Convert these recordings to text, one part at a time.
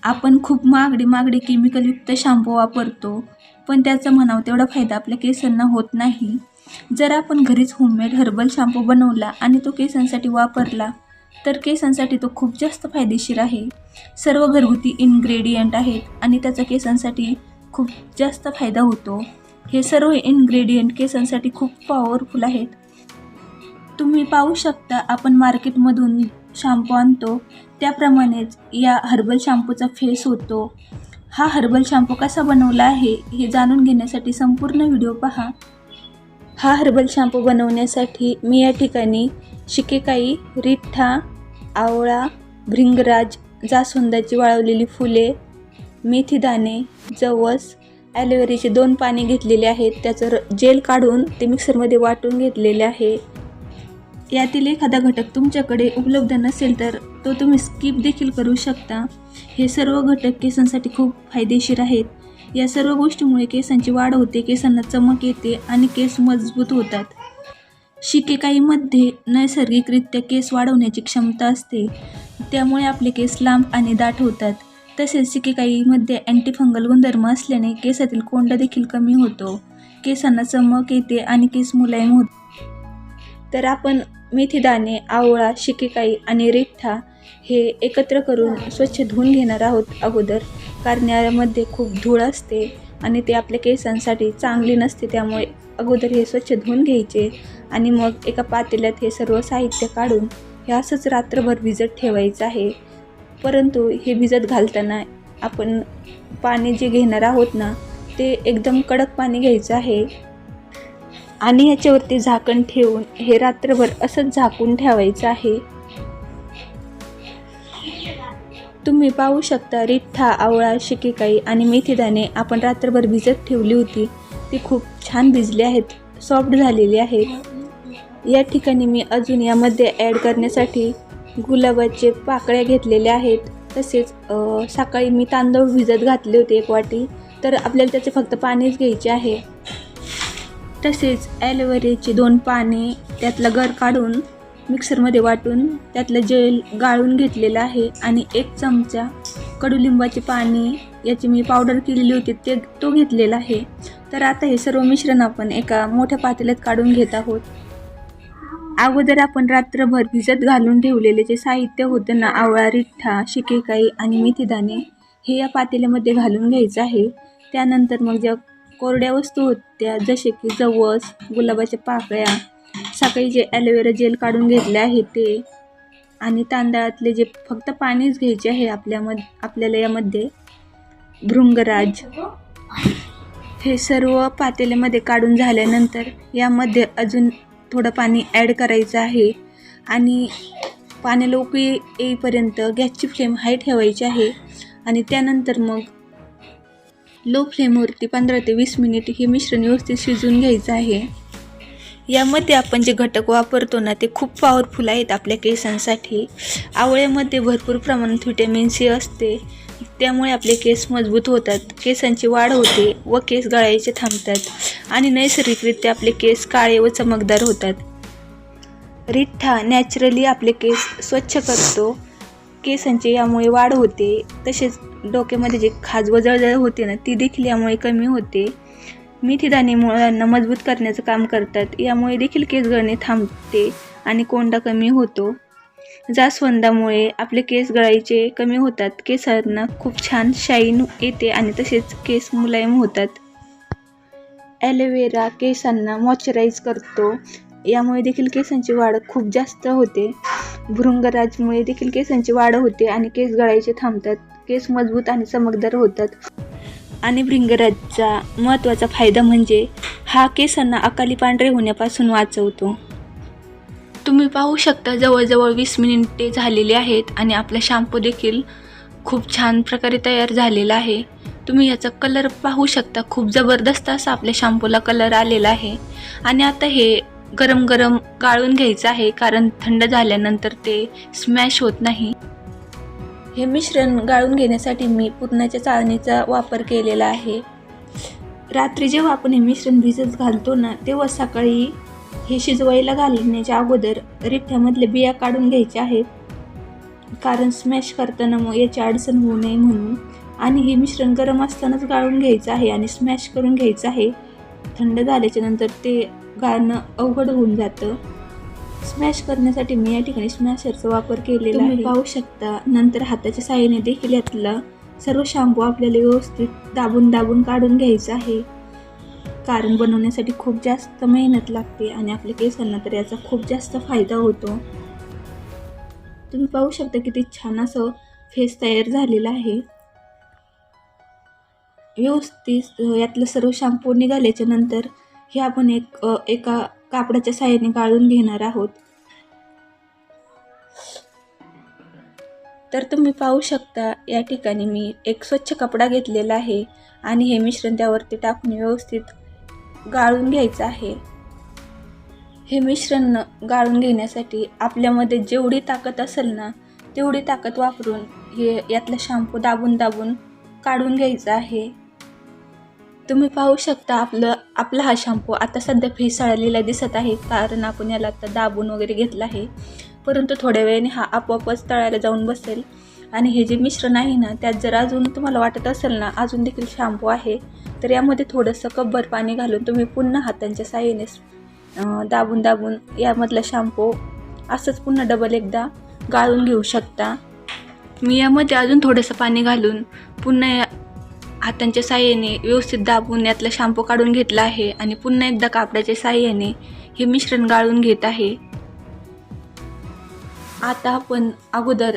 आपण खूप महागडे केमिकलयुक्त शॅम्पू वापरतो, पण त्याचा म्हणावा तेवढा फायदा आपल्या केसांना होत नाही. जर आपण घरीच होममेड हर्बल शॅम्पू बनवला आणि तो केसांसाठी वापरला तर केसांसाठी तो खूप जास्त फायदेशीर आहे. सर्व घरगुती इन्ग्रेडियंट आहेत आणि त्याचा केसांसाठी खूप जास्त फायदा होतो. हे सर्व इन्ग्रेडियंट केसांसाठी खूप पॉवरफुल आहेत. तुम्ही पाहू शकता, आपण मार्केटमधून शॅम्पू आणतो त्याप्रमाणेच या हर्बल शॅम्पूचा फेस होतो. हा हर्बल शॅम्पू कसा बनवला आहे हे जाणून घेण्यासाठी संपूर्ण व्हिडिओ पहा. हा हर्बल शॅम्पू बनवण्यासाठी मी या ठिकाणी शिकेकाई, रिठ्ठा, आवळा, भृंगराज, जास्वंदाची वाळवलेली फुले, मेथीदाणे, जवस, ॲलोवेराचे 2 पाने घेतलेले आहेत. त्याचं जेल काढून ते मिक्सरमध्ये वाटून घेतलेले आहे. यातील एखादा घटक तुमच्याकडे उपलब्ध नसेल तर तो तुम्ही स्किप देखील करू शकता. हे सर्व घटक केसांसाठी खूप फायदेशीर आहेत. या सर्व गोष्टीमुळे केसांची वाढ होते, केसांना चमक येते आणि केस मजबूत होतात. शिकेकाईमध्ये नैसर्गिकरित्या केस वाढवण्याची क्षमता असते, त्यामुळे आपले केस लांब आणि दाट होतात. तसेच शिकेकाईमध्ये अँटीफंगल गुणधर्म असल्याने केसातील कोंडा देखील कमी होतो, केसांना चमक येते आणि केस मुलायम होते. तर आपण मेथीदाणे, आवळा, शिकेकाई आणि रिठ्ठा हे एकत्र करून स्वच्छ धुवून घेणार आहोत अगोदर, कारण यामध्ये खूप धूळ असते आणि ते आपल्या केसांसाठी चांगली नसते. त्यामुळे अगोदर हे स्वच्छ धुवून घ्यायचे आणि मग एका पातेल्यात हे सर्व साहित्य काढून हे असंच रात्रभर भिजत ठेवायचं आहे. परंतु हे भिजत घालताना आपण पाणी जे घेणार आहोत ना, ते एकदम कडक पाणी घ्यायचं आहे आणि याच्यावरती झाकण ठेवून हे रात्रभर असंच झाकून ठेवायचं आहे. तुम्ही पाहू शकता, रिठ्ठा, आवळा, शिकेकाई आणि मेथीदाणे आपण रात्रभर भिजत ठेवली होती. ती खूप छान भिजली आहेत, सॉफ्ट झालेली आहेत. या ठिकाणी मी अजून यामध्ये ॲड करण्यासाठी गुलाबाचे पाकळ्या घेतलेल्या आहेत. तसेच सकाळी मी तांदूळ भिजत घातले होते 1 वाटी, तर आपल्याला त्याचे फक्त पाणीच घ्यायचे आहे. तसेच ॲलोवेराचे 2 पाने त्यातला गर काढून मिक्सरमध्ये वाटून त्यातलं जेल गाळून घेतलेलं आहे आणि 1 चमचा कडुलिंबाची पाने याची मी पावडर केलेली होती तो घेतलेला आहे. तर आता हे सर्व मिश्रण आपण एका मोठ्या पातेल्यात काढून घेत आहोत. अगोदर आपण रात्रभर भिजत घालून ठेवलेले जे साहित्य होतं ना, आवळा, रिठ्ठा, शिकेकाई आणि मेथीदाणे, हे या पातेल्यामध्ये घालून घ्यायचं आहे. त्यानंतर मग ज्या कोरड्या वस्तू होत्या जसे की जवस, गुलाबाच्या पाकळ्या, सकाळी जे ॲलोवेरा जेल काढून घेतले आहे ते आणि तांदळातले जे फक्त पाणीच घ्यायचे आहे आपल्याला यामध्ये भृंगराज, हे सर्व पातेल्यामध्ये काढून झाल्यानंतर यामध्ये अजून थोडं पाणी ॲड करायचं आहे आणि पाण्याला उकळी येईपर्यंत गॅसची फ्लेम हाय ठेवायची आहे आणि त्यानंतर मग लो फ्लेमवरती 15 ते 20 मिनिट हे मिश्रण व्यवस्थित शिजवून घ्यायचं आहे. यामध्ये आपण जे घटक वापरतो ना, ते खूप पॉवरफुल आहेत आपल्या केसांसाठी. आवळ्यामध्ये भरपूर प्रमाणात व्हिटॅमिन सी असते, त्यामुळे आपले केस मजबूत होतात, केसांची वाढ होते व केस गळायचे थांबतात आणि नैसर्गिकरित्या आपले केस काळे व चमकदार होतात. रिठ्ठा नॅचरली आपले केस स्वच्छ करतो, केसांची यामुळे वाढ होते. तसेच डोक्यामध्ये जे खाज व जळजळ होते ना, ती देखील यामुळे कमी होते. मेथीदाणे मुळांना मजबूत करण्याचं काम करतात, यामुळे देखील केस गळणे थांबते आणि कोंडा कमी होतो. जास्वंदामुळे आपले केस गळायचे कमी होतात, केसांना खूप छान शाईन येते आणि तसेच केस मुलायम होतात. ॲलोवेरा केसांना मॉइश्चराईज करतो, यामुळे देखील केसांची वाढ खूप जास्त होते. भृंगराजमुळे देखील केसांची वाढ होते आणि केस गळायचे थांबतात, केस मजबूत आणि चमकदार होतात. आणि भृंगराजचा महत्त्वाचा फायदा म्हणजे हा केसांना अकाली पांढरे होण्यापासून वाचवतो. तुम्ही पाहू शकता, जवळजवळ 20 मिनिटे झालेली आहेत आणि आपला शॅम्पू देखील खूप छान प्रकारे तयार झालेला आहे. तुम्ही याचा कलर पाहू शकता, खूप जबरदस्त असा आपल्या शॅम्पूला कलर आलेला आहे. आणि आता हे गरम गरम गाळून घ्यायचं आहे, कारण थंड झाल्यानंतर ते स्मॅश होत नाही. हे मिश्रण गाळून घेण्यासाठी मी पुरणाच्या चाळणीचा वापर केलेला आहे. रात्री जेव्हा आपण हे मिश्रण भिजत घालतो ना, तेव्हा सकाळी हे शिजवायला घालण्याच्या अगोदर रिठ्ठ्यामधले बिया काढून घ्यायच्या आहेत. कारण स्मॅश करताना मग याची अडचण होऊ नये म्हणून. आणि हे मिश्रण गरम असतानाच गाळून घ्यायचं आहे आणि स्मॅश करून घ्यायचं आहे. थंड झाल्याच्या नंतर ते गाळणं अवघड होऊन जातं. स्मॅश करण्यासाठी मी या ठिकाणी स्मॅशरचा वापर केलेला आहे. तुम्ही पाहू शकता. नंतर हाताच्या साहाय्याने देखील यातला सर्व शॅम्पू आपल्याला व्यवस्थित दाबून दाबून काढून घ्यायचं आहे. कारण बनवण्यासाठी खूप जास्त मेहनत लागते आणि आपल्या केसांना तर याचा खूप जास्त फायदा होतो. तुम्ही पाहू शकता किती छान असं फेस तयार झालेला आहे. व्यवस्थित यातलं सर्व शॅम्पू निघाल्याच्या नंतर हे आपण एका कापडाच्या साहाय्याने गाळून घेणार आहोत. तर तुम्ही पाहू शकता या ठिकाणी मी एक स्वच्छ कपडा घेतलेला आहे आणि हे मिश्रण त्यावरती टाकून व्यवस्थित गाळून घ्यायचं आहे. हे मिश्रण गाळून घेण्यासाठी आपल्यामध्ये जेवढी ताकद असेल ना तेवढी ताकद वापरून हे यातलं शॅम्पू दाबून दाबून काढून घ्यायचं आहे. तुम्ही पाहू शकता आपला हा शॅम्पू आता सध्या फेसाळलेला दिसत आहे, कारण आपण याला आता दाबून वगैरे घेतला आहे. परंतु थोड्या वेळाने हा आपोआपच तळायला जाऊन बसेल. आणि हे जे मिश्रण आहे ना त्यात जर अजून तुम्हाला वाटत असेल ना अजून देखील शॅम्पू आहे, तर यामध्ये थोडंसं कपभर पाणी घालून तुम्ही पुन्हा हातांच्या साहाय्याने दाबून दाबून यामधला शॅम्पू असंच पुन्हा डबल एकदा गाळून घेऊ शकता. मी यामध्ये अजून थोडंसं पाणी घालून पुन्हा हातांच्या साहाय्याने व्यवस्थित दाबून यातला शॅम्पू काढून घेतला आहे आणि पुन्हा एकदा कापडाच्या साहाय्याने हे मिश्रण गाळून घेत आहे. आता आपण अगोदर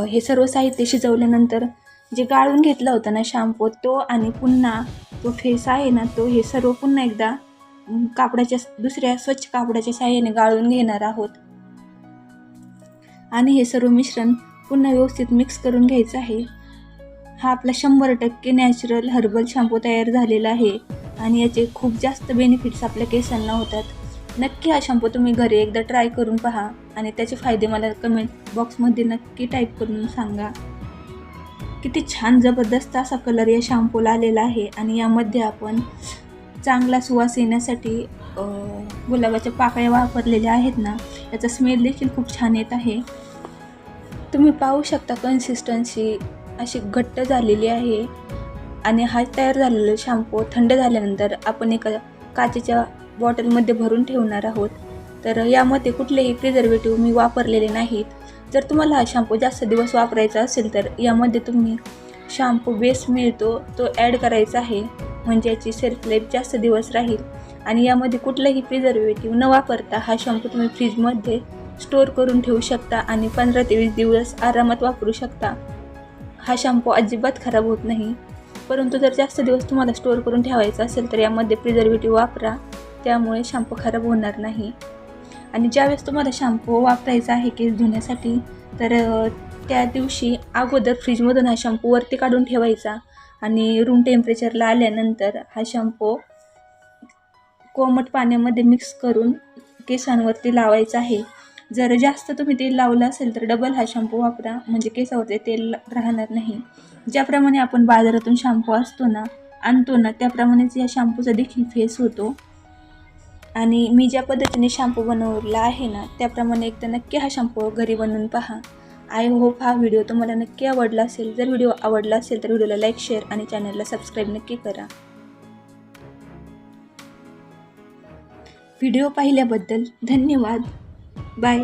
हे सर्व साहित्य शिजवल्यानंतर जे गाळून घेतलं होतं ना शॅम्पू तो आणि पुन्हा तो फेस आहे ना तो हे सर्व पुन्हा एकदा दुसऱ्या स्वच्छ कापडाच्या साहाय्याने गाळून घेणार आहोत. आणि हे सर्व मिश्रण पुन्हा व्यवस्थित मिक्स करून घ्यायचं आहे. हा आपला 100% नॅचरल हर्बल शॅम्पू तयार झालेला आहे आणि याचे खूप जास्त बेनिफिट्स आपल्या केसांना होतात. नक्की हा शॅम्पू तुम्ही घरी एकदा ट्राय करून पहा आणि त्याचे फायदे मला कमेंट बॉक्समध्ये नक्की टाईप करून सांगा. किती छान जबरदस्त असा कलर या शॅम्पूला आलेला आहे आणि यामध्ये आपण चांगला सुवास येण्यासाठी गुलाबाच्या पाकळ्या वापरलेल्या आहेत ना, याचा स्मेल देखील खूप छान येत आहे. तुम्ही पाहू शकता कन्सिस्टन्सी अशी घट्ट झालेली आहे. आणि हा तयार झालेला शॅम्पू थंड झाल्यानंतर आपण एका काचेच्या बॉटलमध्ये भरून ठेवणार आहोत. तर यामध्ये कुठलेही प्रिझर्वेटिव्ह मी वापरलेले नाहीत. जर तुम्हाला हा शॅम्पू जास्त दिवस वापरायचा असेल तर यामध्ये तुम्ही शॅम्पू बेस मिळतो तो ॲड करायचा आहे, म्हणजे याची सेल्फ लाईफ जास्त दिवस राहील. आणि यामध्ये कुठलाही प्रिझर्वेटिव्ह न वापरता हा शॅम्पू तुम्ही फ्रीजमध्ये स्टोअर करून ठेवू शकता आणि 15 ते 20 दिवस आरामात वापरू शकता. हा शॅम्पू अजिबात खराब होत नाही. परंतु जर जास्त दिवस तुम्हाला स्टोअर करून ठेवायचा असेल तर यामध्ये प्रिझर्वेटिव्ह वापरा, त्यामुळे शॅम्पू खराब होणार नाही. आणि ज्यावेळेस तुम्हाला शॅम्पू वापरायचा आहे केस धुण्यासाठी तर त्या दिवशी अगोदर फ्रीजमधून हा शॅम्पू वरती काढून ठेवायचा आणि रूम टेम्परेचरला आल्यानंतर हा शॅम्पू कोमट पाण्यामध्ये मिक्स करून केसांवरती लावायचा आहे. जर जास्त तुम्ही तेल लावलं असेल तर डबल हा शॅम्पू वापरा, म्हणजे केसावरती तेल राहणार नाही. ज्याप्रमाणे आपण बाजारातून शॅम्पू आणतो ना त्याप्रमाणेच या शॅम्पूचा देखील फेस होतो. आणि मी ज्या पद्धतीने शॅम्पू बनवला आहे ना त्याप्रमाणे एकदा नक्की हा शॅम्पू घरी बनवून पहा. आय होप हा व्हिडिओ तुम्हाला नक्की आवडला असेल. जर व्हिडिओ आवडला असेल तर व्हिडिओला लाईक, शेअर आणि चॅनलला सबस्क्राईब नक्की करा. व्हिडिओ पाहिल्याबद्दल धन्यवाद. बाय.